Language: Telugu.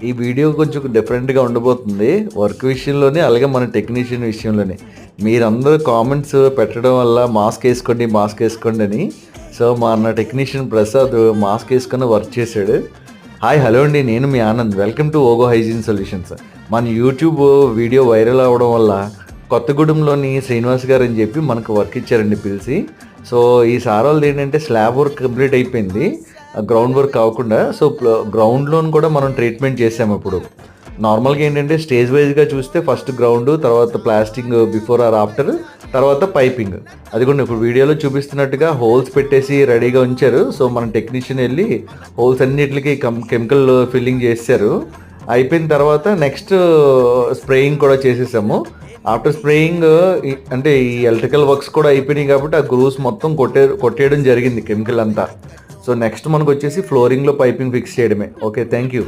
ఈ వీడియో కొంచెం డిఫరెంట్‌గా ఉండబోతుంది. వర్క్ విషయంలోనే, అలాగే మన టెక్నీషియన్ విషయంలోనే. మీరందరూ కామెంట్స్ పెట్టడం వల్ల మాస్క్ ఏసుకోండి అని. సో, మన టెక్నీషియన్ ప్రసాద్ మాస్క్ ఏసుకొని వర్క్ చేశాడు. హాయ్! హలో అండి. నేను మీ Anand. Welcome to Ogo hygiene solutions. మన యూట్యూబ్ వీడియో వైరల్ అవ్వడం వల్ల కొత్తగూడెంలోని శ్రీనివాస్ గారు అని చెప్పి మనకు వర్క్ ఇచ్చారండి పిలిచి. సో, ఈ సార్ వాళ్ళది ఏంటంటే స్లాబ్ వర్క్ కంప్లీట్ అయిపోయింది. గ్రౌండ్ వర్క్ కాకుండా. సో, గ్రౌండ్‌లోని కూడా మనం ట్రీట్మెంట్ చేసాము ఇప్పుడు. నార్మల్‌గా ఏంటంటే స్టేజ్ వైస్‌గా చూస్తే ఫస్ట్ గ్రౌండ్, తర్వాత ప్లాస్టింగ్ బిఫోర్ ఆర్ ఆఫ్టర్, తర్వాత పైపింగ్. అది కూడా ఇప్పుడు వీడియోలో చూపిస్తున్నట్టుగా హోల్స్ పెట్టేసి రెడీగా ఉంచారు. సో, మన టెక్నీషియన్ వెళ్ళి హోల్స్ అన్నిటికి కెమికల్ ఫిల్లింగ్ చేశారు. అయిపోయిన తర్వాత నెక్స్ట్ స్ప్రేయింగ్ కూడా చేసేసాము. ఆఫ్టర్ స్ప్రేయింగ్ అంటే ఈ ఎలక్ట్రికల్ వర్క్స్ కూడా అయిపోయినాయి కాబట్టి ఆ గ్రూవ్స్ మొత్తం కొట్టేయడం జరిగింది కెమికల్ అంతా. సో, నెక్స్ట్ మనకు వచ్చేసి ఫ్లోరింగ్‌లో పైపింగ్ ఫిక్స్ చేయడమే. ఓకే. Thank you.